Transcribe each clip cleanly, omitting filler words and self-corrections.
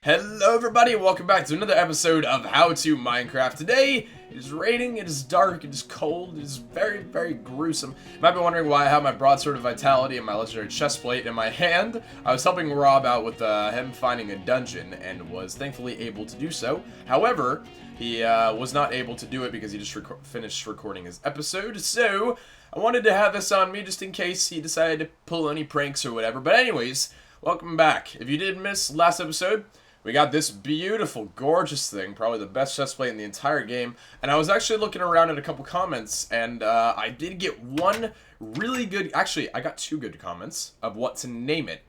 Hello everybody, welcome back to another episode of How to Minecraft. Today, it is raining, it is dark, it is cold, it is very, very gruesome. You might be wondering why I have my broadsword of vitality and my legendary chestplate in my hand. I was helping Rob out with him finding a dungeon and was thankfully able to do so. However, he was not able to do it because he just finished recording his episode, so I wanted to have this on me just in case he decided to pull any pranks or whatever. But anyways, welcome back. If you did miss last episode, we got this beautiful, gorgeous thing, probably the best chestplate in the entire game, and I was actually looking around at a couple comments, and I did get one really good, actually, I got two good comments of what to name it.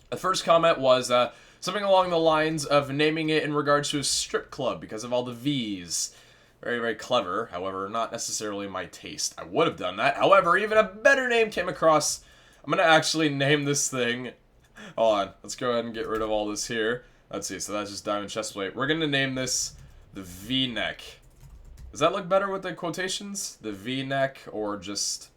The first comment was something along the lines of naming it in regards to a strip club because of all the V's. Very, very clever, however, not necessarily my taste. I would have done that, however, even a better name came across. I'm going to actually name this thing, hold on, let's go ahead and get rid of all this here. Let's see, so that's just diamond chestplate. We're gonna name this the V-neck. Does that look better with the quotations? The V-neck or just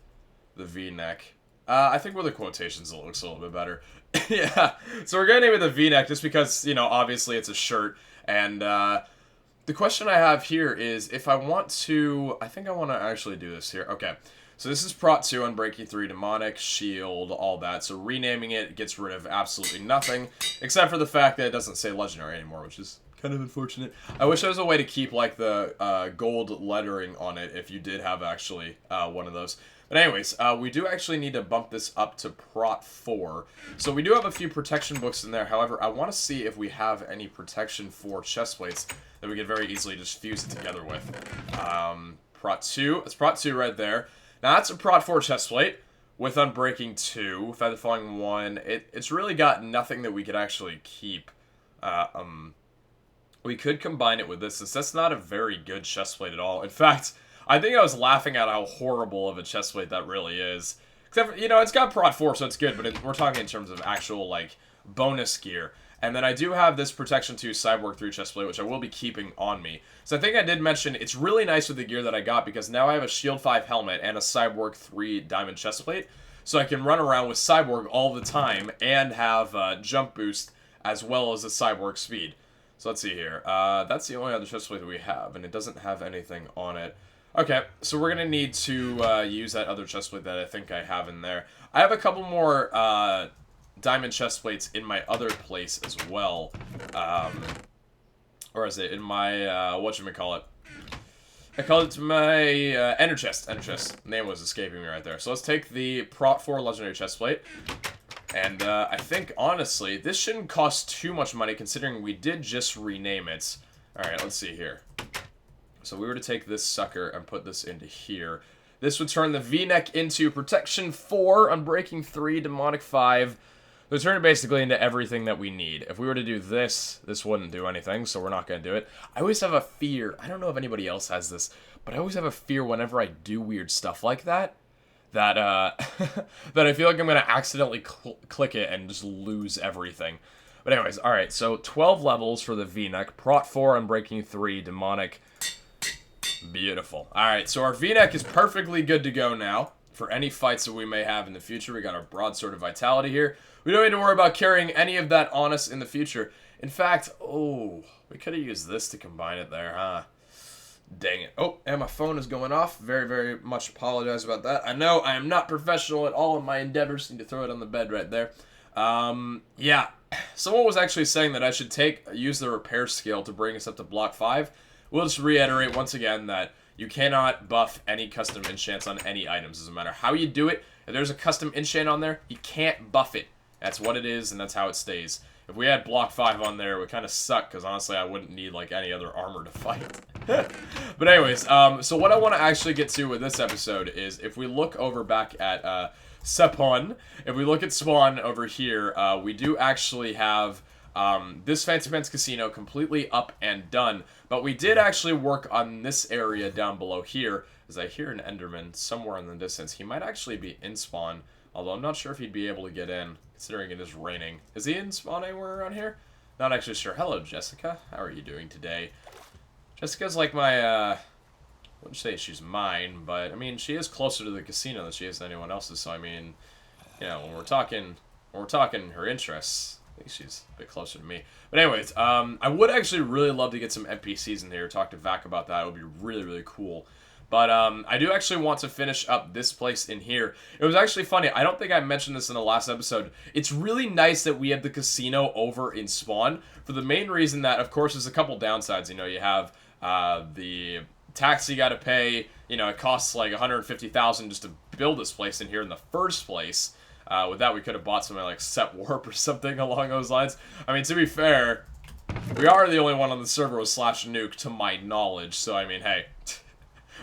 the V-neck? I think with the quotations it looks a little bit better. Yeah, so we're gonna name it the V-neck just because, you know, obviously it's a shirt. And the question I have here is if I want to, I think I want to actually do this here. Okay. So this is Prot 2 on Breaking 3, Demonic, Shield, all that. So renaming it gets rid of absolutely nothing, except for the fact that it doesn't say Legendary anymore, which is kind of unfortunate. I wish there was a way to keep, like, the gold lettering on it if you did have, actually, one of those. But anyways, we do actually need to bump this up to Prot 4. So we do have a few protection books in there. However, I want to see if we have any protection for chestplates that we could very easily just fuse it together with. Prot 2. It's Prot 2 right there. Now that's a Prot 4 chestplate with Unbreaking 2, Feather Falling 1. It's really got nothing that we could actually keep. We could combine it with this, since that's not a very good chestplate at all. In fact, I think I was laughing at how horrible of a chestplate that really is. Except for, you know, it's got Prot 4, so it's good, but we're talking in terms of actual, like, bonus gear. And then I do have this Protection 2 Cyborg 3 chestplate, which I will be keeping on me. So I think I did mention it's really nice with the gear that I got because now I have a Shield 5 helmet and a Cyborg 3 diamond chestplate. So I can run around with Cyborg all the time and have jump boost as well as a Cyborg speed. So let's see here. That's the only other chestplate that we have, and it doesn't have anything on it. Okay, so we're going to need to use that other chestplate that I think I have in there. I have a couple more diamond chestplates in my other place as well. Or is it in my, whatchamacallit? I call it my ender chest. Ender chest. Name was escaping me right there. So let's take the Prot 4 legendary chestplate. And I think, honestly, this shouldn't cost too much money considering we did just rename it. Alright, let's see here. So we were to take this sucker and put this into here. This would turn the V-neck into Protection 4, Unbreaking 3, Demonic 5. They turn it basically into everything that we need. If we were to do this, this wouldn't do anything, so we're not going to do it. I always have a fear, I don't know if anybody else has this, but I always have a fear whenever I do weird stuff like that, that that I feel like I'm going to accidentally click it and just lose everything. But anyways, alright, so 12 levels for the V-neck, Prot 4, Unbreaking 3, Demonic. Beautiful. Alright, so our V-neck is perfectly good to go now for any fights that we may have in the future. We got our broadsword of vitality here. We don't need to worry about carrying any of that on us in the future. In fact, oh, we could have used this to combine it there, huh? Dang it. Oh, and my phone is going off. Very, very much apologize about that. I know I am not professional at all in my endeavors. Need to throw it on the bed right there. Yeah. Someone was actually saying that I should use the repair scale to bring us up to block 5. We'll just reiterate once again that you cannot buff any custom enchants on any items. Doesn't matter how you do it. If there's a custom enchant on there, you can't buff it. That's what it is, and that's how it stays. If we had block 5 on there, it would kind of suck, because honestly, I wouldn't need, like, any other armor to fight. But anyways, so what I want to actually get to with this episode is, if we look over back at, Sepon, if we look at Spawn over here, we do actually have, this Fancy Pants Casino completely up and done, but we did actually work on this area down below here, as I hear an Enderman somewhere in the distance. He might actually be in spawn, although I'm not sure if he'd be able to get in, considering it is raining. Is he in spawn anywhere around here? Not actually sure. Hello, Jessica. How are you doing today? Jessica's like my, I wouldn't say she's mine, but, I mean, she is closer to the casino than she is to anyone else's, so, I mean, you know, when we're talking her interests, I think she's a bit closer to me. But anyways, I would actually really love to get some NPCs in here, talk to Vac about that. It would be really, really cool. But I do actually want to finish up this place in here. It was actually funny. I don't think I mentioned this in the last episode. It's really nice that we have the casino over in Spawn for the main reason that, of course, there's a couple downsides. You know, you have the tax you got to pay. You know, it costs like $150,000 just to build this place in here in the first place. With that, we could have bought something like Set Warp or something along those lines. I mean, to be fair, we are the only one on the server with /nuke, to my knowledge. So, I mean, hey,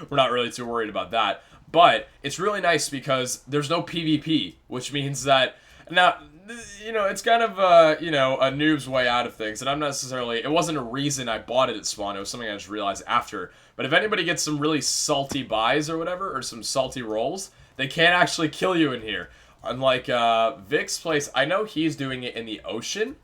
we're not really too worried about that. But it's really nice because there's no PvP, which means that now, you know, it's kind of, you know, a noob's way out of things. And I'm not necessarily, it wasn't a reason I bought it at Spawn. It was something I just realized after. But if anybody gets some really salty buys or whatever, or some salty rolls, they can't actually kill you in here. Unlike Vic's place, I know he's doing it in the ocean,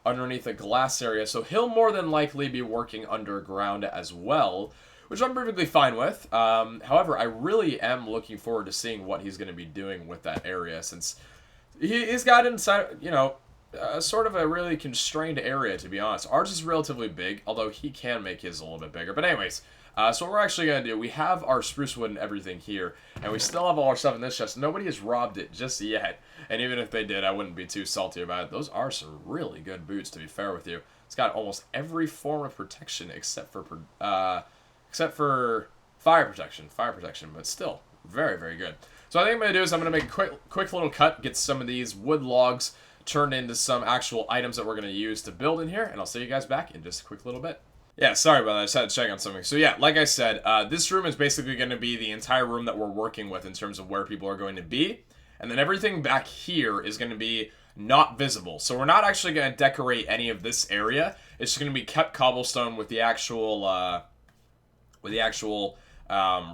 underneath a glass area, so he'll more than likely be working underground as well, which I'm perfectly fine with. However, I really am looking forward to seeing what he's going to be doing with that area, since he's got inside, you know, sort of a really constrained area, to be honest. Ours is relatively big, although he can make his a little bit bigger. But anyways, so what we're actually going to do, we have our spruce wood and everything here, and we still have all our stuff in this chest. Nobody has robbed it just yet, and even if they did, I wouldn't be too salty about it. Those are some really good boots, to be fair with you. It's got almost every form of protection except for fire protection, but still, very, very good. So I think I'm going to do is I'm going to make a quick little cut, get some of these wood logs turned into some actual items that we're going to use to build in here, and I'll see you guys back in just a quick little bit. Yeah, sorry about that. I just had to check on something. So yeah, like I said, this room is basically going to be the entire room that we're working with in terms of where people are going to be. And then everything back here is going to be not visible. So we're not actually going to decorate any of this area. It's just going to be kept cobblestone with the actual,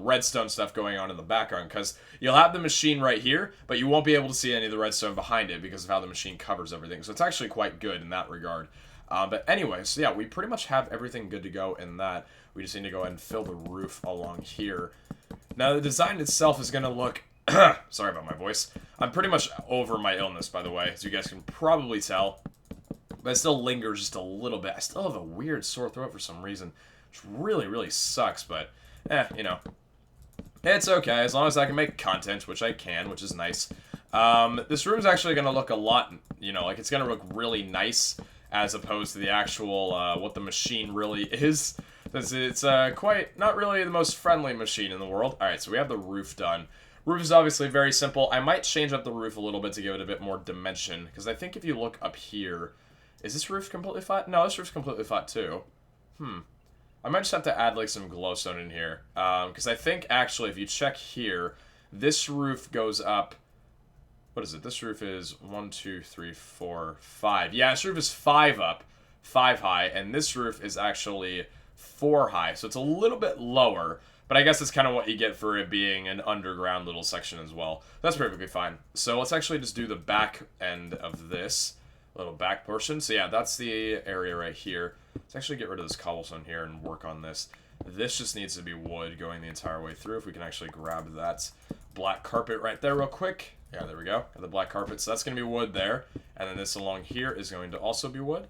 redstone stuff going on in the background. Because you'll have the machine right here, but you won't be able to see any of the redstone behind it because of how the machine covers everything. So it's actually quite good in that regard. But anyway, so yeah, we pretty much have everything good to go in that. We just need to go ahead and fill the roof along here. Now, the design itself is going to look... Sorry about my voice. I'm pretty much over my illness, by the way, as you guys can probably tell. But it still lingers just a little bit. I still have a weird sore throat for some reason, which really, really sucks, but, you know. It's okay, as long as I can make content, which I can, which is nice. This room's actually going to look a lot, you know, like it's going to look really nice as opposed to the actual, what the machine really is. It's quite, not really the most friendly machine in the world. Alright, so we have the roof done. Roof is obviously very simple. I might change up the roof a little bit to give it a bit more dimension, because I think if you look up here, is this roof completely flat? No, this roof's completely flat too. I might just have to add like some glowstone in here, because I think actually if you check here, this roof goes up. What is it? This roof is 1, 2, 3, 4, 5. Yeah, this roof is 5 up, 5 high, and this roof is actually 4 high, so it's a little bit lower, but I guess it's kind of what you get for it being an underground little section as well. That's perfectly fine. So let's actually just do the back end of this little back portion. So yeah, that's the area right here. Let's actually get rid of this cobblestone here and work on this. This just needs to be wood going the entire way through. If we can actually grab that black carpet right there real quick. Yeah, there we go. Got the black carpet. So that's going to be wood there. And then this along here is going to also be wood.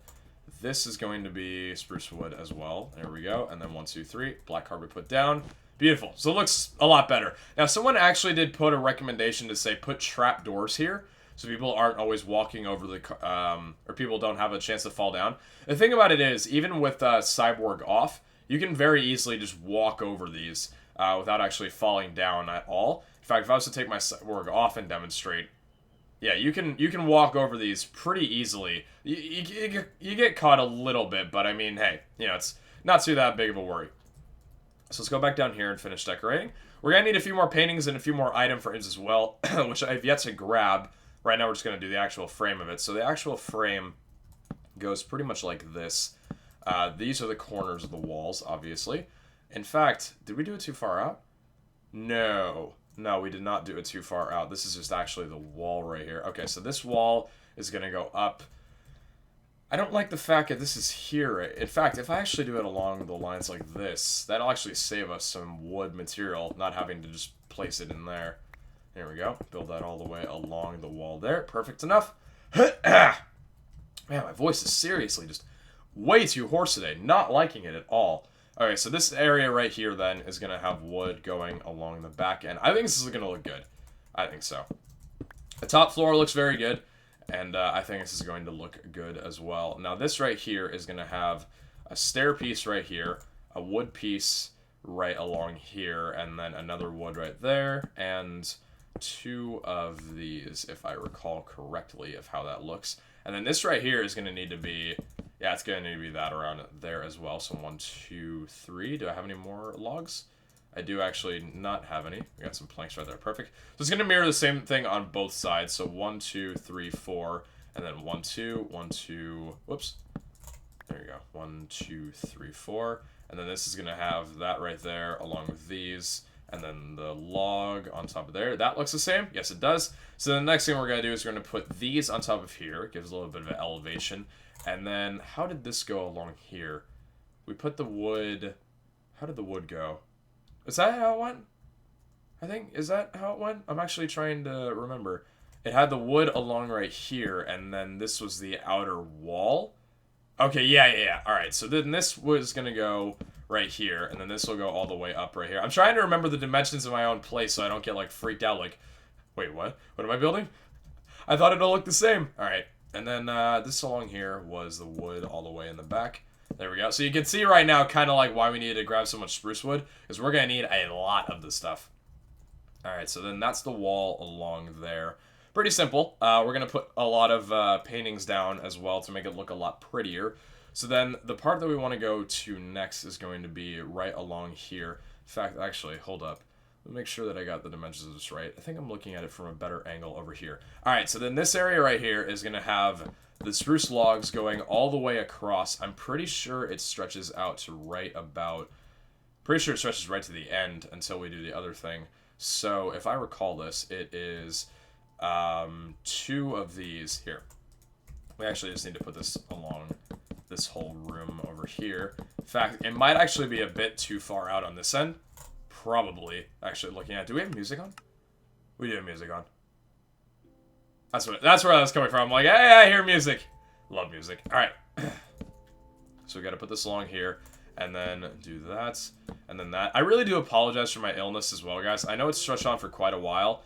This is going to be spruce wood as well. There we go. And then 1, 2, 3. Black carpet put down. Beautiful. So it looks a lot better. Now, someone actually did put a recommendation to say put trap doors here, so people aren't always walking over the, or people don't have a chance to fall down. The thing about it is, even with Cyborg off, you can very easily just walk over these without actually falling down at all. In fact, if I was to take my Cyborg off and demonstrate, yeah, you can walk over these pretty easily. You get caught a little bit, but I mean, hey, you know, it's not too that big of a worry. So let's go back down here and finish decorating. We're going to need a few more paintings and a few more item frames as well, which I've yet to grab. Right now we're just going to do the actual frame of it. So the actual frame goes pretty much like this. These are the corners of the walls, obviously. In fact, did we do it too far out? No. No, we did not do it too far out. This is just actually the wall right here. Okay, so this wall is going to go up. I don't like the fact that this is here. In fact, if I actually do it along the lines like this, that'll actually save us some wood material, not having to just place it in there. There we go. Build that all the way along the wall there. Perfect enough. Man, my voice is seriously just way too hoarse today. Not liking it at all. Okay, so this area right here then is going to have wood going along the back end. I think this is going to look good. I think so. The top floor looks very good, and I think this is going to look good as well. Now this right here is going to have a stair piece right here, a wood piece right along here, and then another wood right there, and 2 of these, if I recall correctly, of how that looks. And then this right here is going to need to be, yeah, it's going to need to be that around there as well. So 1, 2, 3. Do I have any more logs? I do actually not have any. We got some planks right there. Perfect. So it's going to mirror the same thing on both sides. So 1, 2, 3, 4, and then 1, 2, 1, 2. Whoops. There you go. 1, 2, 3, 4. And then this is going to have that right there along with these. And then the log on top of there. That looks the same. Yes, it does. So the next thing we're going to do is we're going to put these on top of here. It gives a little bit of an elevation. And then how did this go along here? We put the wood. How did the wood go? Is that how it went? I think, is that how it went? I'm actually trying to remember. It had the wood along right here, and then this was the outer wall. Okay, yeah. Alright, so then this was going to go right here, and then this will go all the way up right here. I'm trying to remember the dimensions of my own place so I don't get, like, freaked out, like, wait, what? What am I building? I thought it all looked the same. Alright, and then this along here was the wood all the way in the back. There we go. So you can see right now kind of like why we needed to grab so much spruce wood, because we're going to need a lot of this stuff. Alright, so then that's the wall along there. Pretty simple. We're going to put a lot of paintings down as well to make it look a lot prettier. So then the part that we want to go to next is going to be right along here. In fact, actually, hold up. Let me make sure that I got the dimensions of this right. I think I'm looking at it from a better angle over here. Alright, so then this area right here is going to have the spruce logs going all the way across. I'm pretty sure it stretches out to right about... Pretty sure it stretches right to the end until we do the other thing. So if I recall this, it is 2 of these here. We actually just need to put this along this whole room over here. In fact, it might actually be a bit too far out on this end. Probably. Actually, looking at... Do we have music on? We do have music on. That's where I was coming from. I'm like, hey, I hear music. Love music. Alright. So we gotta put this along here. And then do that. And then that. I really do apologize for my illness as well, guys. I know it's stretched on for quite a while.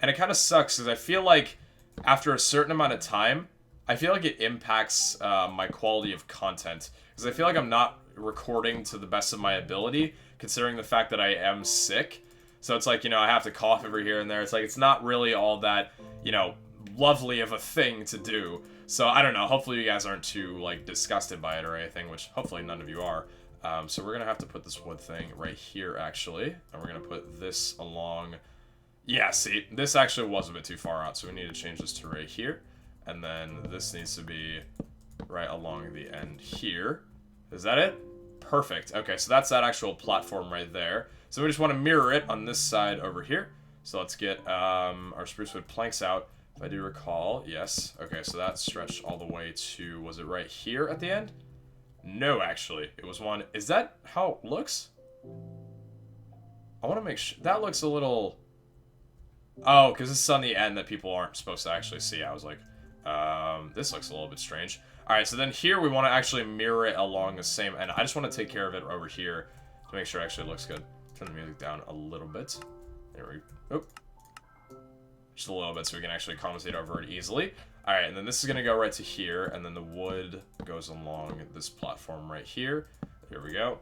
And it kind of sucks because I feel like after a certain amount of time, I feel like it impacts my quality of content. Because I feel like I'm not recording to the best of my ability, considering the fact that I am sick. So it's like, you know, I have to cough every here and there. It's like, it's not really all that, you know, lovely of a thing to do. So I don't know. Hopefully you guys aren't too, like, disgusted by it or anything, which hopefully none of you are. So we're going to have to put this wood thing right here, actually. And we're going to put this along... Yeah, see, this actually was a bit too far out, so we need to change this to right here. And then this needs to be right along the end here. Is that it? Perfect. Okay, so that's that actual platform right there. So we just want to mirror it on this side over here. So let's get our spruce wood planks out. If I do recall, yes. Okay, so that stretched all the way to... Was it right here at the end? No, actually. It was one... Is that how it looks? I want to make sure... That looks a little... Oh, because this is on the end that people aren't supposed to actually see. I was like, this looks a little bit strange. Alright, so then here we want to actually mirror it along the same end. I just want to take care of it over here to make sure it actually looks good. Turn the music down a little bit. There we go. Oop. Just a little bit so we can actually compensate over it easily. Alright, and then this is going to go right to here, and then the wood goes along this platform right here. Here we go.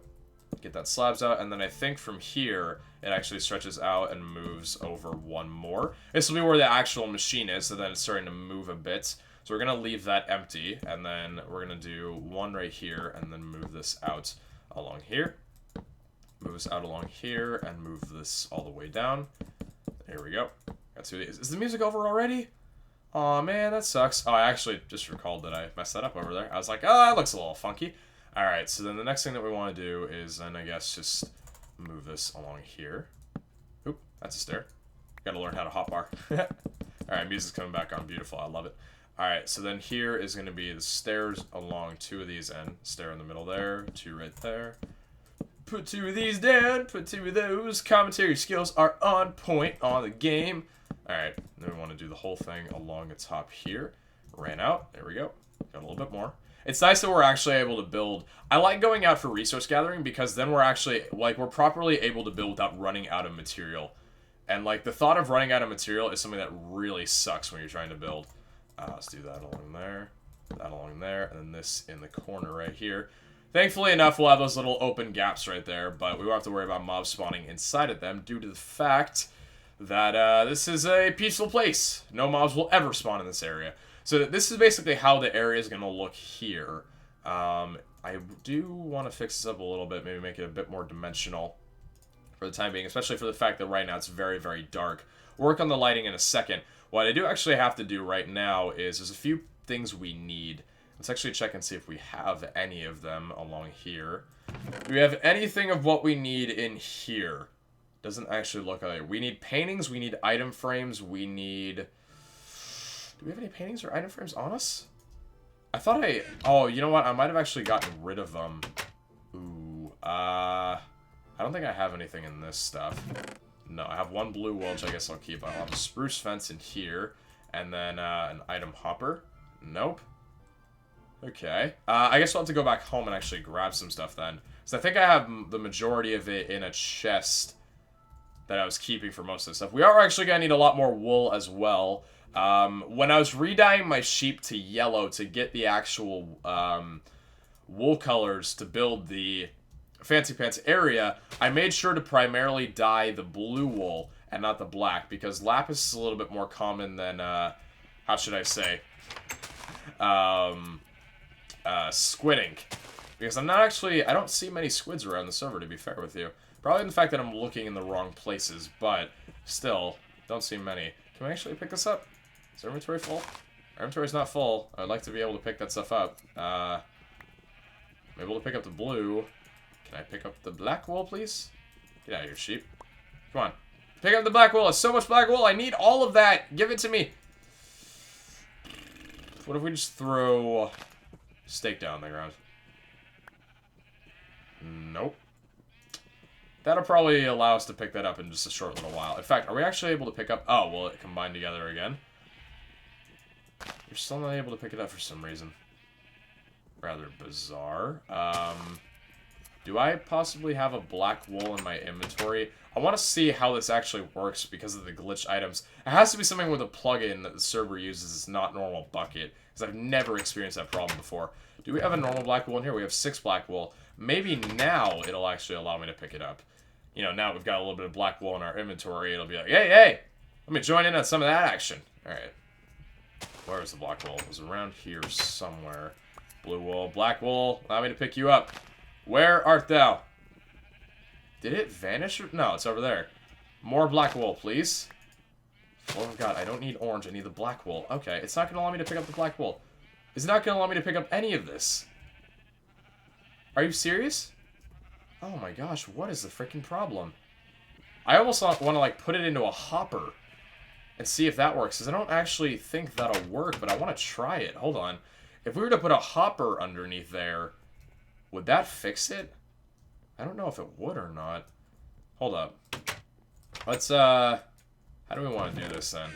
Get that slabs out, and then I think from here it actually stretches out and moves over one more. This will be where the actual machine is, so then it's starting to move a bit. So we're going to leave that empty, and then we're going to do one right here, and then move this out along here. Move this out along here, and move this all the way down. There we go. Got 2 of these. Is the music over already? Aw, man, that sucks. Oh, I actually just recalled that I messed that up over there. I was like, oh, that looks a little funky. Alright, so then the next thing that we want to do is then, I guess, just move this along here. Oop, that's a stair. Gotta learn how to hotbar. Alright, music's coming back on. Beautiful. I love it. Alright, so then here is going to be the stairs along 2 of these ends. Stair in the middle there, 2 right there. Put 2 of these down, put 2 of those. Commentary skills are on point on the game. Alright, then we want to do the whole thing along the top here. Ran out. There we go. Got a little bit more. It's nice that we're actually able to build. I like going out for resource gathering because then we're actually, like, we're properly able to build without running out of material. And, like, the thought of running out of material is something that really sucks when you're trying to build. Let's do that along there, that along there, and then this in the corner right here. Thankfully enough, we'll have those little open gaps right there, but we won't have to worry about mobs spawning inside of them due to the fact that this is a peaceful place. No mobs will ever spawn in this area. So this is basically how the area is going to look here. I do want to fix this up a little bit, maybe make it a bit more dimensional for the time being, especially for the fact that right now it's very, very dark. Work on the lighting in a second. What I do actually have to do right now is there's a few things we need. Let's actually check and see if we have any of them along here. Do we have anything of what we need in here? Doesn't actually look like it. We need paintings, we need item frames, we need... Do we have any paintings or item frames on us? I thought oh, you know what? I might have actually gotten rid of them. Ooh, I don't think I have anything in this stuff. No, I have one blue wool, which I guess I'll keep. I'll have a spruce fence in here, and then an item hopper. Nope. Okay. I guess I'll have to go back home and actually grab some stuff then. So I think I have the majority of it in a chest that I was keeping for most of the stuff. We are actually going to need a lot more wool as well. When I was re-dyeing my sheep to yellow to get the actual wool colors to build the Fancy Pants area, I made sure to primarily dye the blue wool and not the black, because lapis is a little bit more common than, how should I say, squid ink. Because I'm not actually, I don't see many squids around the server, to be fair with you. Probably the fact that I'm looking in the wrong places, but still, don't see many. Can we actually pick this up? Is our inventory full? Our inventory's not full. I'd like to be able to pick that stuff up. I'm able to pick up the blue. Can I pick up the black wool, please? Get out of here, sheep. Come on. Pick up the black wool. It's so much black wool. I need all of that. Give it to me. What if we just throw steak down on the ground? Nope. That'll probably allow us to pick that up in just a short little while. In fact, are we actually able to pick up... Oh, will it combine together again? You're still not able to pick it up for some reason. Rather bizarre. Do I possibly have a black wool in my inventory? I want to see how this actually works because of the glitched items. It has to be something with a plugin that the server uses. It's not normal bucket, because I've never experienced that problem before. Do we have a normal black wool in here? We have 6 black wool. Maybe now it'll actually allow me to pick it up. You know, now we've got a little bit of black wool in our inventory. It'll be like, hey, hey, let me join in on some of that action. All right. Where is the black wool? It was around here somewhere. Blue wool, black wool, allow me to pick you up. Where art thou? Did it vanish? No, it's over there. More black wool, please. Oh my god, I don't need orange, I need the black wool. Okay, it's not going to allow me to pick up the black wool. It's not going to allow me to pick up any of this. Are you serious? Oh my gosh, what is the freaking problem? I almost want to, like, put it into a hopper and see if that works, because I don't actually think that'll work, but I want to try it. Hold on. If we were to put a hopper underneath there, would that fix it? I don't know if it would or not. Hold up. Let's, how do we want to do this then?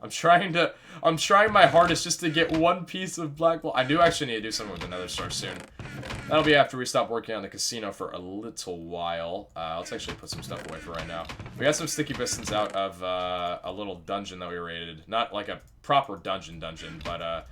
I'm trying my hardest just to get one piece of black wool. I do actually need to do something with another star soon. That'll be after we stop working on the casino for a little while. Let's actually put some stuff away for right now. We got some sticky pistons out of a little dungeon that we raided. Not like a proper dungeon, but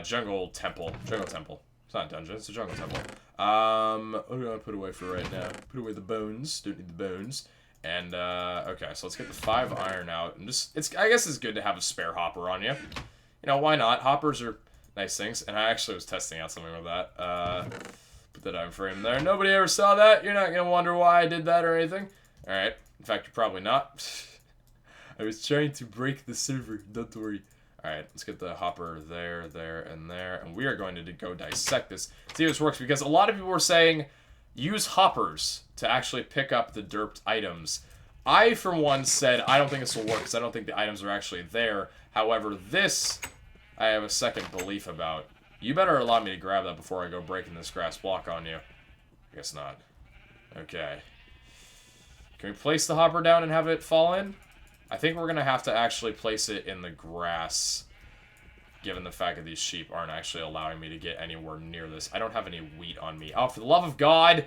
jungle temple. Jungle temple. It's not a dungeon, it's a jungle temple. What do I want to put away for right now? Put away the bones. Don't need the bones. And, okay, so let's get the 5 iron out. And just, I guess it's good to have a spare hopper on you. You know, why not? Hoppers are nice things. And I actually was testing out something with that. Put that iron frame there. Nobody ever saw that. You're not going to wonder why I did that or anything. Alright. In fact, you're probably not. I was trying to break the server. Don't worry. Alright, let's get the hopper there, and there. And we are going to go dissect this. See if this works. Because a lot of people were saying, use hoppers to actually pick up the derped items. I, for one, said I don't think this will work because I don't think the items are actually there. However, this, I have a second belief about. You better allow me to grab that before I go breaking this grass block on you. I guess not. Okay. Can we place the hopper down and have it fall in? I think we're going to have to actually place it in the grass. given the fact that these sheep aren't actually allowing me to get anywhere near this. I don't have any wheat on me. Oh, for the love of God!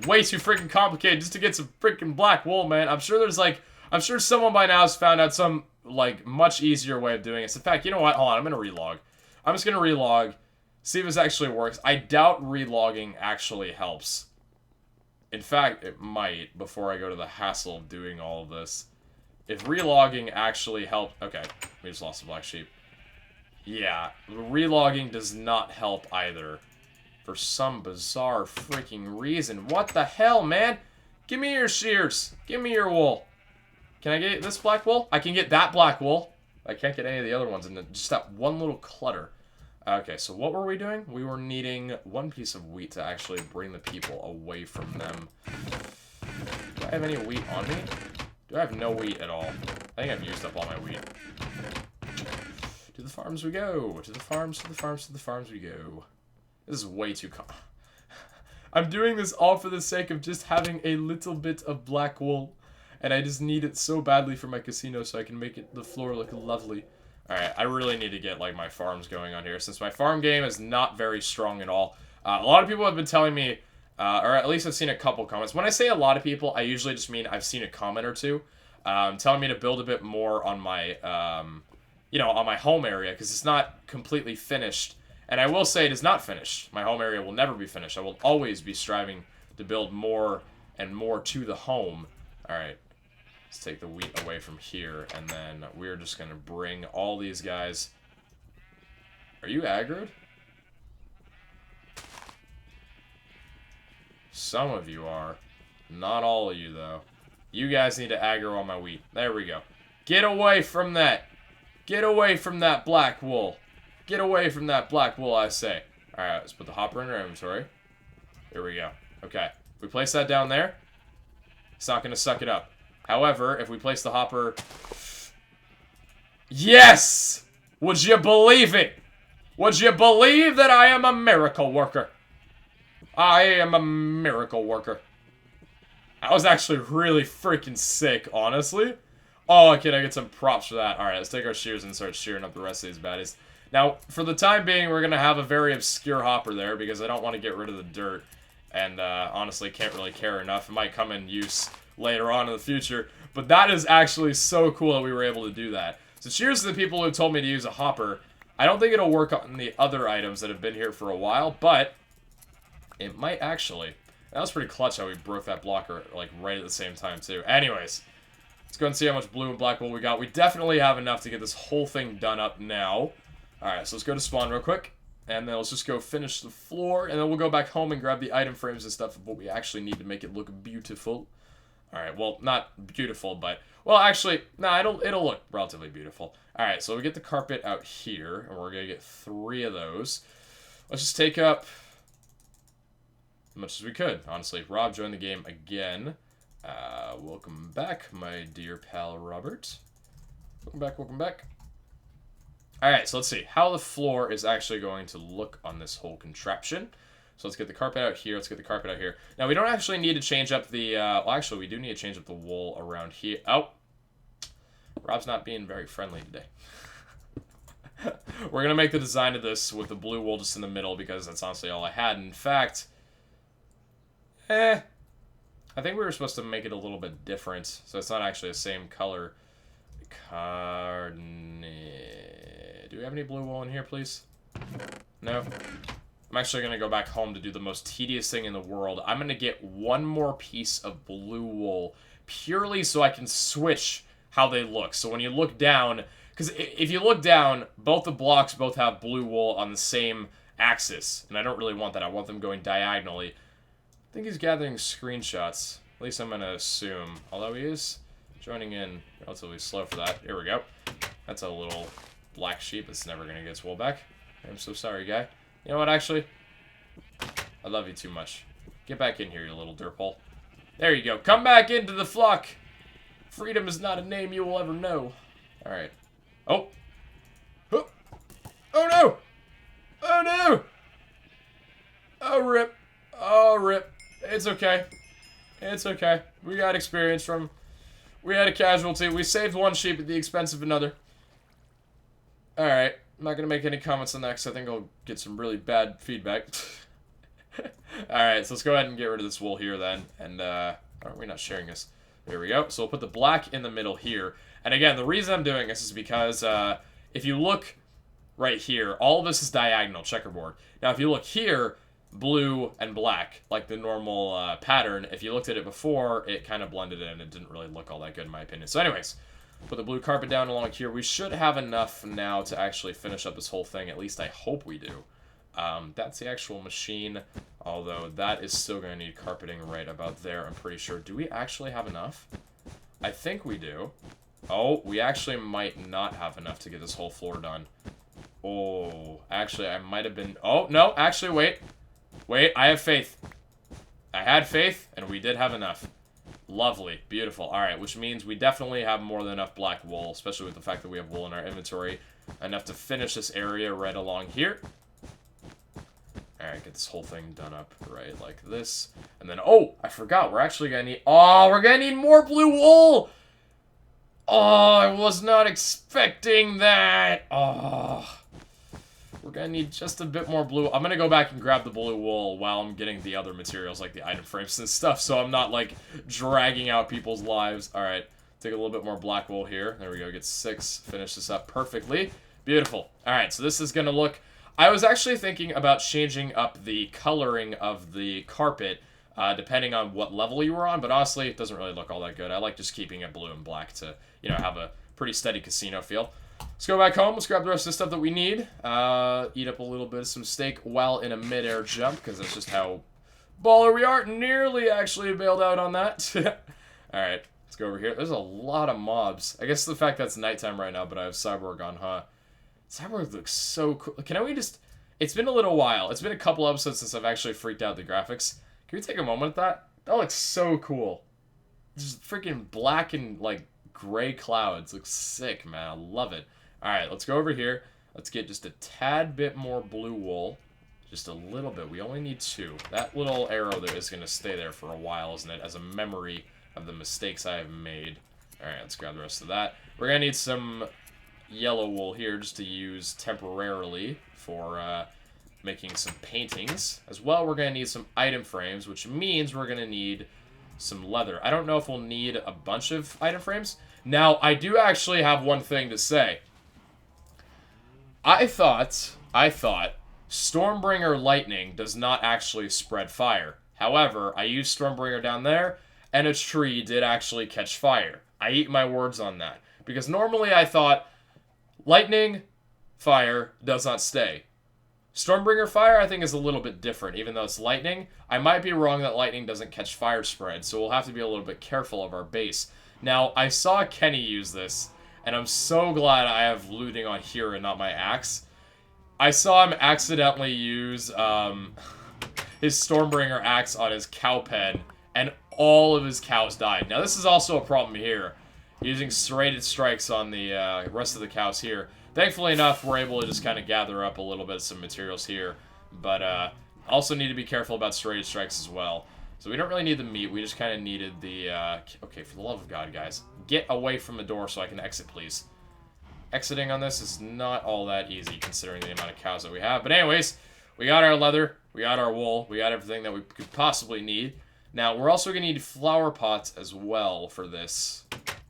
Way too freaking complicated just to get some freaking black wool, man. I'm sure there's like... I'm sure someone by now has found out some, like, much easier way of doing it. In fact, you know what? Hold on, I'm gonna relog. I'm just gonna relog, see if this actually works. I doubt relogging actually helps. In fact, it might, before I go to the hassle of doing all of this. If relogging actually helps... Okay, we just lost a black sheep. Yeah, relogging does not help either. For some bizarre freaking reason. What the hell, man? Give me your shears. Give me your wool. Can I get this black wool? I can get that black wool. I can't get any of the other ones, and just that one little clutter. Okay, so what were we doing? We were needing one piece of wheat to actually bring the people away from them. Do I have any wheat on me? Do I have no wheat at all? I think I've used up all my wheat. To the farms we go. To the farms, to the farms, to the farms we go. This is way too I'm doing this all for the sake of just having a little bit of black wool. And I just need it so badly for my casino so I can make the floor look lovely. Alright, I really need to get, like, my farms going on here. Since my farm game is not very strong at all. A lot of people have been telling me, or at least I've seen a couple comments. When I say a lot of people, I usually just mean I've seen a comment or two. Telling me to build a bit more on my, you know, on my home area. Because it's not completely finished. And I will say it is not finished. My home area will never be finished. I will always be striving to build more and more to the home. Alright. Let's take the wheat away from here. And then we're just going to bring all these guys. Are you aggroed? Some of you are. Not all of you, though. You guys need to aggro on my wheat. There we go. Get away from that. Get away from that black wool. Get away from that black wool, I say. Alright, let's put the hopper in our inventory. Here we go. Okay. If we place that down there, it's not going to suck it up. However, if we place the hopper... Yes! Would you believe it? Would you believe that I am a miracle worker? I am a miracle worker. That was actually really freaking sick, honestly. Oh, can I get some props for that? Alright, let's take our shears and start shearing up the rest of these baddies. Now, for the time being, we're going to have a very obscure hopper there because I don't want to get rid of the dirt. And, honestly, can't really care enough. It might come in use later on in the future. But that is actually so cool that we were able to do that. So cheers to the people who told me to use a hopper. I don't think it'll work on the other items that have been here for a while, but it might actually. That was pretty clutch how we broke that blocker, like, right at the same time, too. Anyways, let's go and see how much blue and black wool we got. We definitely have enough to get this whole thing done up now. Alright, so let's go to spawn real quick. And then let's just go finish the floor. And then we'll go back home and grab the item frames and stuff of what we actually need to make it look beautiful. Alright, well, not beautiful, but... Well, actually, nah, it'll look relatively beautiful. Alright, so we get the carpet out here. And we're going to get 3 of those. Let's just take up as much as we could, honestly. Rob joined the game again. Welcome back, my dear pal Robert. Welcome back, welcome back. Alright, so let's see how the floor is actually going to look on this whole contraption. So let's get the carpet out here, let's get the carpet out here. Now, we don't actually need to change up the, well, actually, we do need to change up the wool around here. Oh! Rob's not being very friendly today. We're going to make the design of this with the blue wool just in the middle because that's honestly all I had. In fact, I think we were supposed to make it a little bit different, so it's not actually the same color. Do we have any blue wool in here, please? No? I'm actually going to go back home to do the most tedious thing in the world. I'm going to get one more piece of blue wool purely so I can switch how they look. So when you look down, because if you look down, both the blocks both have blue wool on the same axis, and I don't really want that. I want them going diagonally. I think he's gathering screenshots. At least I'm going to assume. Although he is joining in relatively slow for that. Here we go. That's a little black sheep that's never going to get its wool back. I'm so sorry, guy. You know what, actually? I love you too much. Get back in here, you little dirtball. There you go. Come back into the flock. Freedom is not a name you will ever know. Alright. Oh. Oh. Oh, no. Oh, no. Oh, rip. Oh, rip. It's okay. It's okay. We got experience from... We had a casualty. We saved one sheep at the expense of another. Alright. I'm not going to make any comments on that because I think I'll get some really bad feedback. Alright, so let's go ahead and get rid of this wool here then. And, are we not sharing this? There we go. So we'll put the black in the middle here. And again, the reason I'm doing this is because if you look right here, all of this is diagonal checkerboard. Now, if you look here, blue and black, like the normal pattern, if you looked at it before, it kind of blended in. It didn't really look all that good in my opinion. So anyways, put the blue carpet down along here. We should have enough now to actually finish up this whole thing. At least I hope we do. That's the actual machine, although that is still going to need carpeting right about there, I'm pretty sure. Do we actually have enough? I think we do. Oh, we actually might not have enough to get this whole floor done. Oh, actually, I might have been... Oh, no, actually, wait. Wait, I have faith. I had faith, and we did have enough. Lovely. Beautiful. Alright, which means we definitely have more than enough black wool, especially with the fact that we have wool in our inventory. Enough to finish this area right along here. Alright, get this whole thing done up right like this. And then, oh, I forgot. We're actually going to need... Oh, we're going to need more blue wool! Oh, I was not expecting that. Oh. We're going to need just a bit more blue. I'm going to go back and grab the blue wool while I'm getting the other materials, like the item frames and stuff, so I'm not, like, dragging out people's lives. Alright, take a little bit more black wool here. There we go, get 6. Finish this up perfectly. Beautiful. Alright, so this is going to look... I was actually thinking about changing up the coloring of the carpet, depending on what level you were on, but honestly, it doesn't really look all that good. I like just keeping it blue and black to, you know, have a pretty steady casino feel. Let's go back home. Let's grab the rest of the stuff that we need. Eat up a little bit of some steak while in a mid-air jump, because that's just how baller we are. Nearly actually bailed out on that. Alright, let's go over here. There's a lot of mobs. I guess the fact that it's nighttime right now, but I have Cyborg on, huh? Cyborg looks so cool. Can we just... It's been a little while. It's been a couple episodes since I've actually freaked out the graphics. Can we take a moment at that? That looks so cool. Just freaking black and, like, gray clouds. Looks sick, man. I love it. Alright, let's go over here. Let's get just a tad bit more blue wool. Just a little bit. We only need 2. That little arrow there is going to stay there for a while, isn't it? As a memory of the mistakes I have made. Alright, let's grab the rest of that. We're going to need some yellow wool here just to use temporarily for making some paintings. As well, we're going to need some item frames, which means we're going to need some leather. I don't know if we'll need a bunch of item frames. Now, I do actually have one thing to say. I thought Stormbringer Lightning does not actually spread fire. However, I used Stormbringer down there, and a tree did actually catch fire. I eat my words on that. Because normally I thought lightning, fire, does not stay. Stormbringer fire, I think, is a little bit different. Even though it's lightning, I might be wrong that lightning doesn't catch fire spread, so we'll have to be a little bit careful of our base. Now, I saw Kenny use this, and I'm so glad I have looting on here and not my axe. I saw him accidentally use his Stormbringer axe on his cow pen, and all of his cows died. Now, this is also a problem here. Using serrated strikes on the rest of the cows here. Thankfully enough, we're able to just kind of gather up a little bit of some materials here. But also need to be careful about serrated strikes as well. So we don't really need the meat. We just kind of needed the... okay, for the love of God, guys. Get away from the door so I can exit, please. Exiting on this is not all that easy considering the amount of cows that we have. But anyways, we got our leather. We got our wool. We got everything that we could possibly need. Now, we're also going to need flower pots as well for this.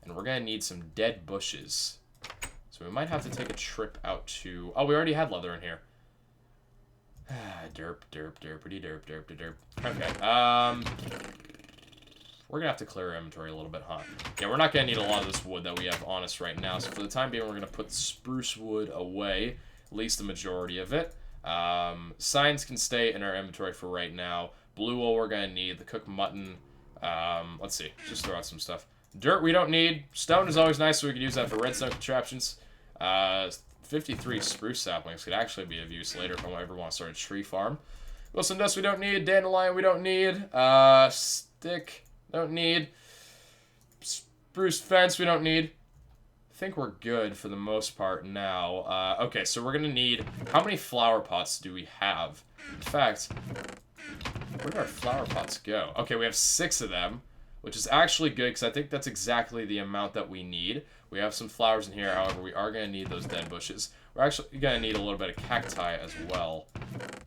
And we're going to need some dead bushes. So we might have to take a trip out to... Oh, we already had leather in here. Derp, derp, derpity, derp, derp, derp. Okay, we're going to have to clear our inventory a little bit, huh? Yeah, we're not going to need a lot of this wood that we have on us right now. So for the time being, we're going to put spruce wood away. At least the majority of it. Signs can stay in our inventory for right now. Blue wool we're going to need. The cooked mutton. Let's see. Just throw out some stuff. Dirt we don't need. Stone is always nice, so we can use that for redstone contraptions. 53 spruce saplings could actually be of use later if I ever want to start a tree farm. Wilson dust we don't need. Dandelion we don't need. Stick don't need. Spruce fence we don't need. I think we're good for the most part now. Okay, so we're going to need... How many flower pots do we have? In fact, where do our flower pots go? Okay, we have 6 of them. Which is actually good, because I think that's exactly the amount that we need. We have some flowers in here, however, we are going to need those dead bushes. we're actually gonna need a little bit of cacti as well.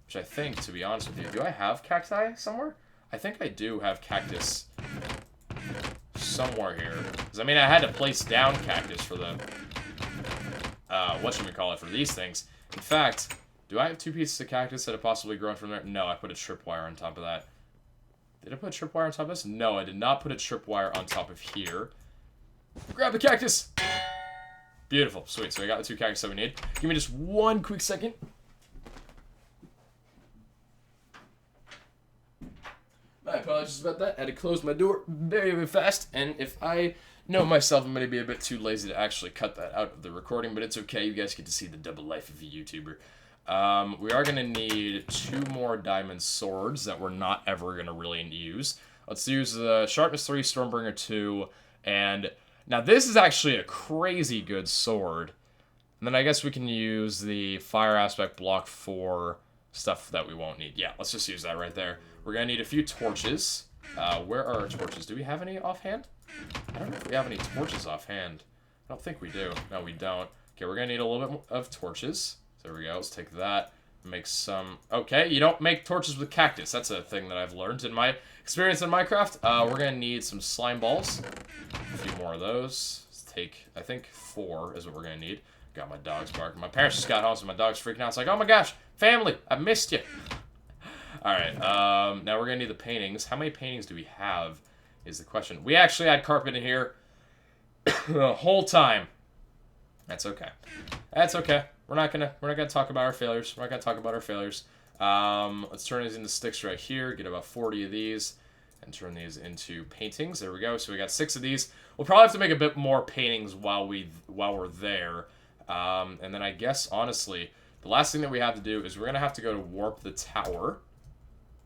Which I think, to be honest with you, do I have cacti somewhere? I think I do have cactus somewhere here. Because, I mean, I had to place down cactus for the, for these things. In fact, do I have 2 pieces of cactus that have possibly grown from there? No, I put a tripwire on top of that. Did I put a tripwire on top of this? No, I did not put a tripwire on top of here. Grab the cactus! Beautiful. Sweet. So we got the 2 cactus that we need. Give me just one quick second. My apologies about that. I had to close my door very, very fast. And if I know myself, I'm going to be a bit too lazy to actually cut that out of the recording. But it's okay. You guys get to see the double life of a YouTuber. We are going to need 2 more diamond swords that we're not ever going to really use. Let's use the Sharpness 3, Stormbringer 2, and now this is actually a crazy good sword. And then I guess we can use the Fire Aspect block for stuff that we won't need. Yeah, let's just use that right there. We're going to need a few torches. Where are our torches? Do we have any offhand? I don't know if we have any torches offhand. I don't think we do. No, we don't. Okay, we're going to need a little bit of torches. There we go. Let's take that. Make some... Okay, you don't make torches with cactus. That's a thing that I've learned in my experience in Minecraft. We're going to need some slime balls. A few more of those. Let's take, I think, 4 is what we're going to need. Got my dogs barking. My parents just got home, so my dog's freaking out. It's like, oh my gosh, family, I missed you. Alright, now we're going to need the paintings. How many paintings do we have is the question. We actually had carpet in here the whole time. That's okay. That's okay. We're not gonna talk about our failures. We're not gonna talk about our failures. Let's turn these into sticks right here. Get about 40 of these, and turn these into paintings. There we go. So we got 6 of these. We'll probably have to make a bit more paintings while we're there. And then I guess honestly, the last thing that we have to do is we're gonna have to go to warp the tower.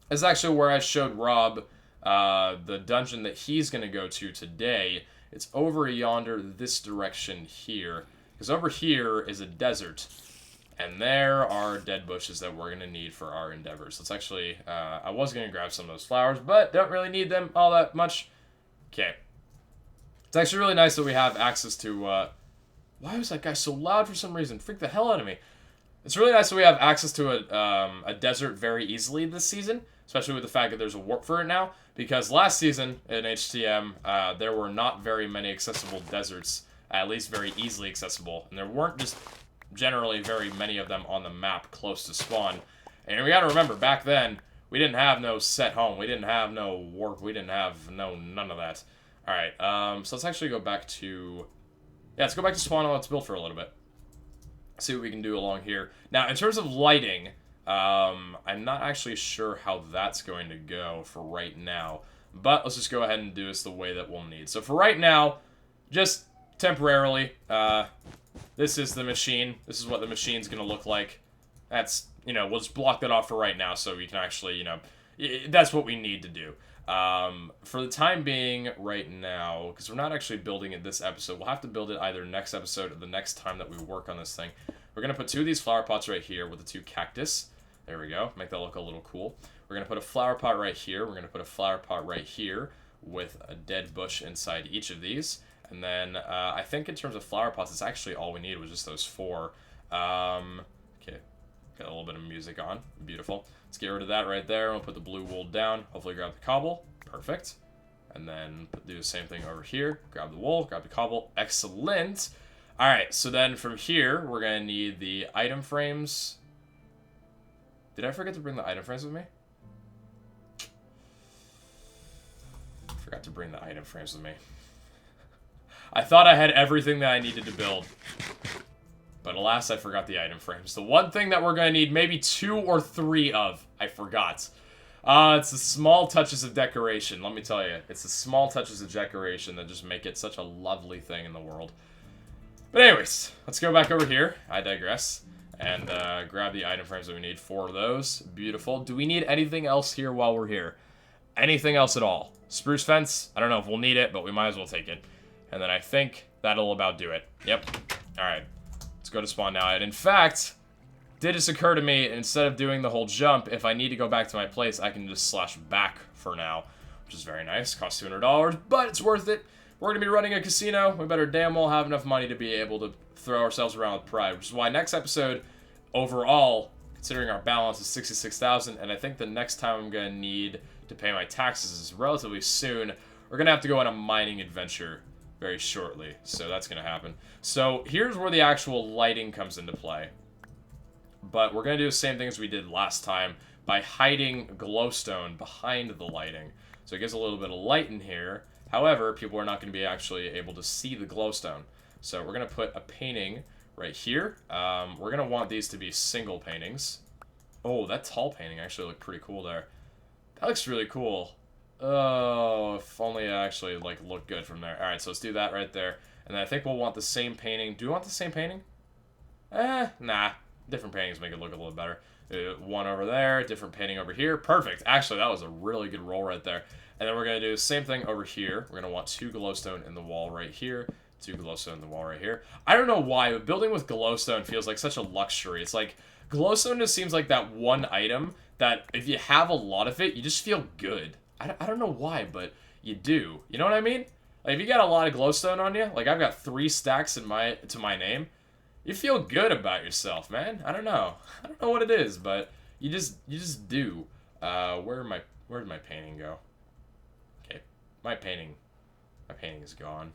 That's actually where I showed Rob the dungeon that he's gonna go to today. It's over yonder, this direction here. Because over here is a desert, and there are dead bushes that we're going to need for our endeavors. Let's actually, I was going to grab some of those flowers, but don't really need them all that much. Okay. It's actually really nice that we have access to, why was that guy so loud for some reason? Freaked the hell out of me. It's really nice that we have access to a desert very easily this season, especially with the fact that there's a warp for it now, because last season in HTM, there were not very many accessible deserts, at least very easily accessible, and there weren't just generally very many of them on the map close to spawn. And we gotta remember, back then, we didn't have no set home, we didn't have no warp, we didn't have none of that. Alright, so let's actually go back to... Yeah, let's go back to spawn and let's build for a little bit. See what we can do along here. Now, in terms of lighting, I'm not actually sure how that's going to go for right now, but let's just go ahead and do this the way that we'll need. So for right now, just... temporarily, this is the machine. This is what the machine's going to look like. That's, you know, we'll just block that off for right now so we can actually, you know, that's what we need to do. For the time being right now, because we're not actually building it this episode, we'll have to build it either next episode or the next time that we work on this thing. We're going to put 2 of these flower pots right here with the 2 cactus. There we go. Make that look a little cool. We're going to put a flower pot right here. We're going to put a flower pot right here with a dead bush inside each of these. And then, I think in terms of flower pots, it's actually all we need was just those 4. Okay, got a little bit of music on. Beautiful. Let's get rid of that right there. We'll put the blue wool down. Hopefully grab the cobble. Perfect. And then do the same thing over here. Grab the wool, grab the cobble. Excellent. Alright, so then from here, we're going to need the item frames. Did I forget to bring the item frames with me? Forgot to bring the item frames with me. I thought I had everything that I needed to build. But alas, I forgot the item frames. The one thing that we're going to need maybe 2 or 3 of, I forgot. It's the small touches of decoration, let me tell you. It's the small touches of decoration that just make it such a lovely thing in the world. But anyways, let's go back over here. I digress. And grab the item frames that we need. 4 of those. Beautiful. Do we need anything else here while we're here? Anything else at all? Spruce fence? I don't know if we'll need it, but we might as well take it. And then I think that'll about do it. Yep. Alright. Let's go to spawn now. And in fact, did just occur to me, instead of doing the whole jump, if I need to go back to my place, I can just slash back for now. Which is very nice. Costs $200, but it's worth it. we're going to be running a casino. We better damn well have enough money to be able to throw ourselves around with pride, which is why next episode, overall, considering our balance is 66,000, and I think the next time I'm going to need to pay my taxes is relatively soon. We're going to have to go on a mining adventure very shortly, so that's going to happen. So here's where the actual lighting comes into play. But we're going to do the same thing as we did last time by hiding glowstone behind the lighting. So it gives a little bit of light in here. However, people are not going to be actually able to see the glowstone. So we're going to put a painting right here. We're going to want these to be single paintings. Oh, that tall painting actually looked pretty cool there. That looks really cool. Oh, if only it actually like looked good from there. Alright, so let's do that right there. And then I think we'll want the same painting. Do you want the same painting? Nah. Different paintings make it look a little better. One over there, different painting over here. Perfect. Actually, that was a really good roll right there. And then we're going to do the same thing over here. We're going to want 2 glowstone in the wall right here. 2 glowstone in the wall right here. I don't know why, but building with glowstone feels like such a luxury. It's like, glowstone just seems like that one item that if you have a lot of it, you just feel good. I don't know why, but you do. You know what I mean? Like, if you got a lot of glowstone on you, like I've got 3 stacks to my name, you feel good about yourself, man. I don't know. I don't know what it is, but you just do. Where'd my painting go? Okay, my painting is gone.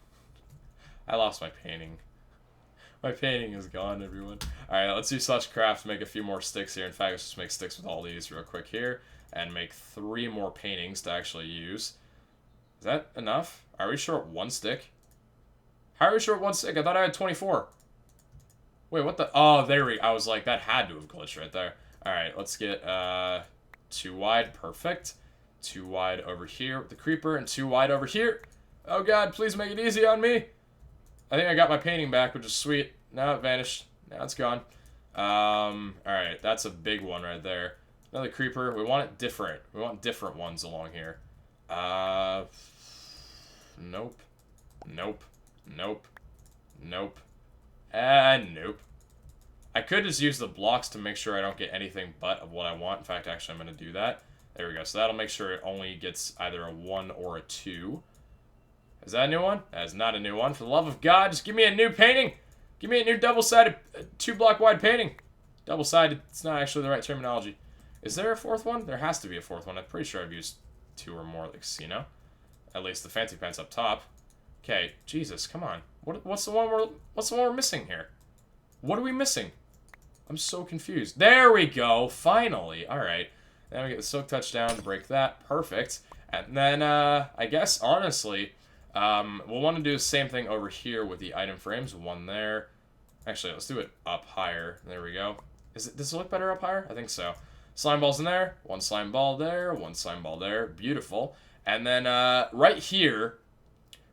I lost my painting. My painting is gone, everyone. Alright, let's do such craft, make a few more sticks here. In fact, let's just make sticks with all these real quick here. And make 3 more paintings to actually use. Is that enough? Are we short 1 stick? How are we short 1 stick? I thought I had 24. Wait, what the? Oh, there we... I was like, that had to have glitched right there. Alright, let's get 2 wide. Perfect. 2 wide over here with the creeper, and 2 wide over here. Oh god, please make it easy on me. I think I got my painting back, which is sweet. Now it vanished. Now it's gone. Alright, that's a big one right there. Another creeper. We want it different. We want different ones along here. Nope. Nope. Nope. Nope. Nope. I could just use the blocks to make sure I don't get anything but of what I want. In fact, actually, I'm going to do that. There we go. So that'll make sure it only gets either a 1 or a 2. Is that a new one? That is not a new one. For the love of God, just give me a new painting. Give me a new double-sided, 2-block wide painting. Double-sided. It's not actually the right terminology. Is there a 4th one? There has to be a 4th one. I'm pretty sure I've used 2 or more at the casino. At least the fancy pants up top. Okay, Jesus, come on. What's the one we're missing here? What are we missing? I'm so confused. There we go. Finally. All right. Then we get the silk touch down. Break that. Perfect. And then I guess honestly, we'll want to do the same thing over here with the item frames. 1 there. Actually, let's do it up higher. There we go. Does it look better up higher? I think so. Slime balls in there. 1 slime ball there. 1 slime ball there. Beautiful. And then right here,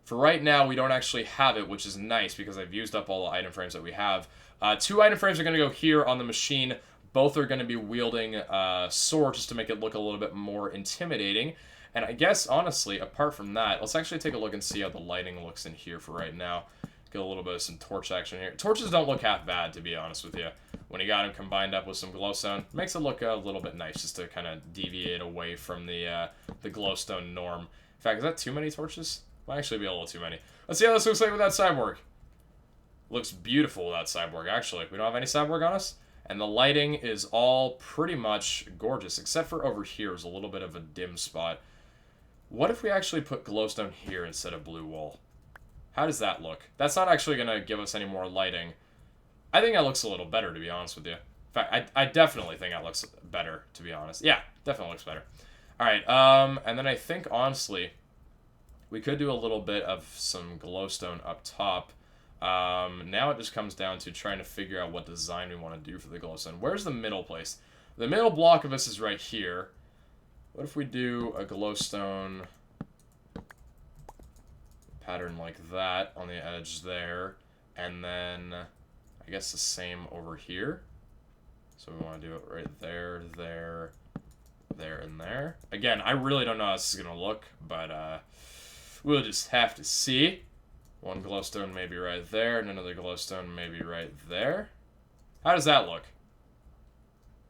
for right now, we don't actually have it, which is nice because I've used up all the item frames that we have. 2 item frames are going to go here on the machine. Both are going to be wielding swords just to make it look a little bit more intimidating. And I guess, honestly, apart from that, let's actually take a look and see how the lighting looks in here for right now. Get a little bit of some torch action here. Torches don't look half bad, to be honest with you. When you got them combined up with some glowstone, makes it look a little bit nice, just to kind of deviate away from the glowstone norm. In fact, is that too many torches? Might actually be a little too many. Let's see how this looks like without cyborg. Looks beautiful without cyborg, actually. We don't have any cyborg on us. And the lighting is all pretty much gorgeous, except for over here is a little bit of a dim spot. What if we actually put glowstone here instead of blue wool? How does that look? That's not actually going to give us any more lighting. I think that looks a little better, to be honest with you. In fact, I definitely think that looks better, to be honest. Yeah, definitely looks better. Alright, and then I think, honestly, we could do a little bit of some glowstone up top. Now it just comes down to trying to figure out what design we want to do for the glowstone. Where's the middle place? The middle block of this is right here. What if we do a glowstone pattern like that on the edge there, and then I guess the same over here. So we want to do it right there, there, there, and there. Again, I really don't know how this is going to look, but we'll just have to see. 1 glowstone maybe right there, and another glowstone maybe right there. How does that look?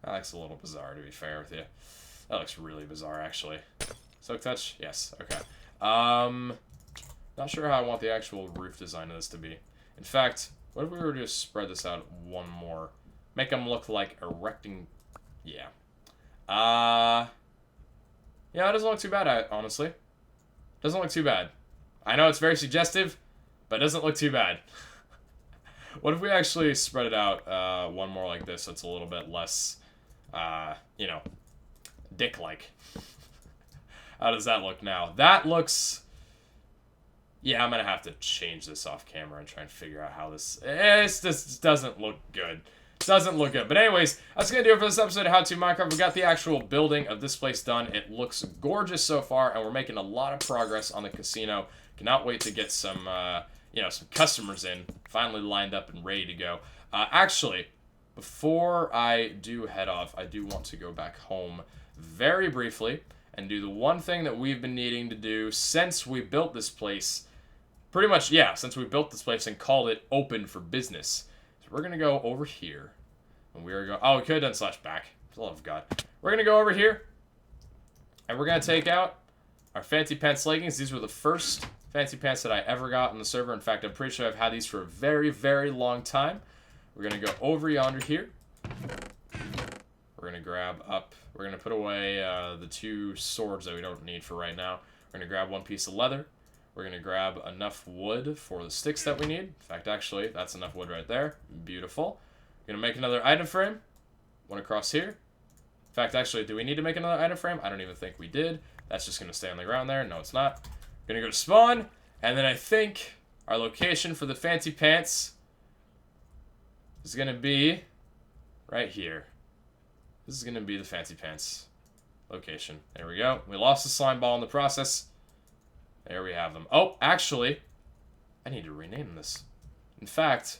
That looks a little bizarre, to be fair with you. That looks really bizarre, actually. Silk touch? Yes. Okay. Not sure how I want the actual roof design of this to be. In fact, what if we were to just spread this out one more? Make them look like erecting... Yeah. Yeah, it doesn't look too bad, honestly. Doesn't look too bad. I know it's very suggestive, but it doesn't look too bad. What if we actually spread it out one more like this so it's a little bit less, you know, dick-like? How does that look now? That looks... Yeah, I'm going to have to change this off camera and try and figure out how this... This doesn't look good. Doesn't look good. But anyways, that's going to do it for this episode of How To Minecraft. We got the actual building of this place done. It looks gorgeous so far, and we're making a lot of progress on the casino. Cannot wait to get some, you know, some customers in. Finally lined up and ready to go. Actually, before I do head off, I do want to go back home very briefly and do the one thing that we've been needing to do since we built this place. Pretty much, yeah, since we built this place and called it open for business. So we're going to go over here. And we are going... Oh, we could have done slash back. For the love of God. We're going to go over here. And we're going to take out our fancy pants leggings. These were the first fancy pants that I ever got on the server. In fact, I'm pretty sure I've had these for a very, very long time. We're going to go over yonder here. We're going to grab up... We're going to put away the 2 swords that we don't need for right now. We're going to grab 1 piece of leather. We're going to grab enough wood for the sticks that we need. In fact, actually, that's enough wood right there. Beautiful. We're going to make another item frame. One across here. In fact, actually, do we need to make another item frame? I don't even think we did. That's just going to stay on the ground there. No, it's not. We're going to go to spawn. And then I think our location for the fancy pants is going to be right here. This is going to be the fancy pants location. There we go. We lost the slime ball in the process. There we have them. Oh, actually, I need to rename this. In fact,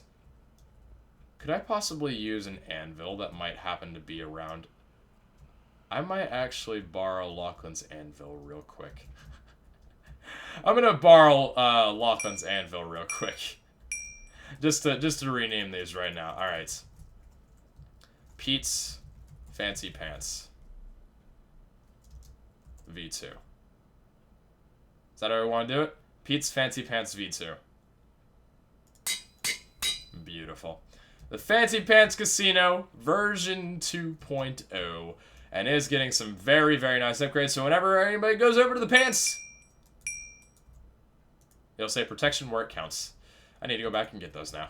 could I possibly use an anvil that might happen to be around? I might actually borrow Lachlan's anvil real quick. I'm gonna borrow Lachlan's anvil real quick, just to rename these right now. All right, Pete's fancy pants V2. Is that how we want to do it? Pete's Fancy Pants V2. Beautiful. The Fancy Pants Casino version 2.0. And is getting some very, very nice upgrades. So whenever anybody goes over to the pants, it'll say protection where it counts. I need to go back and get those now.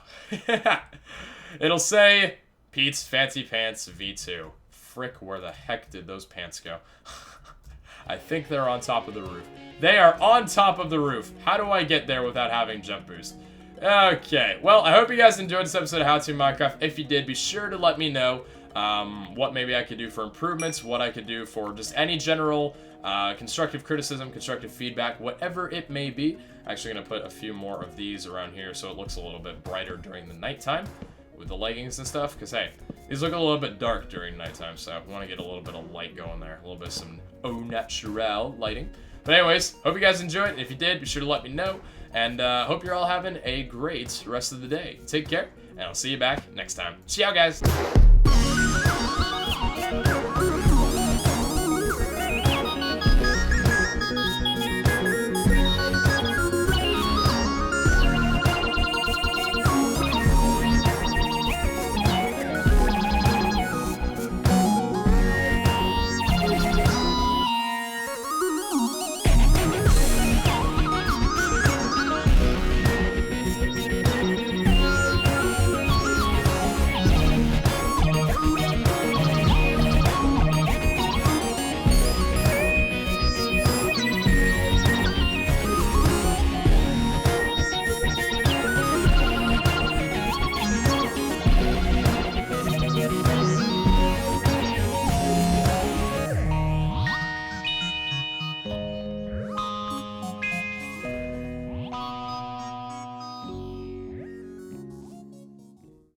It'll say Pete's Fancy Pants V2. Frick, where the heck did those pants go? I think they're on top of the roof. They are on top of the roof. How do I get there without having jump boost? Okay, well, I hope you guys enjoyed this episode of How To Minecraft. If you did, be sure to let me know what maybe I could do for improvements, what I could do for just any general constructive criticism, constructive feedback, whatever it may be. I'm actually going to put a few more of these around here so it looks a little bit brighter during the nighttime with the leggings and stuff, because hey, these look a little bit dark during nighttime, so I want to get a little bit of light going there, a little bit of some au naturel lighting. But anyways, hope you guys enjoyed. If you did, be sure to let me know, and hope you're all having a great rest of the day. Take care, and I'll see you back next time. Ciao, guys!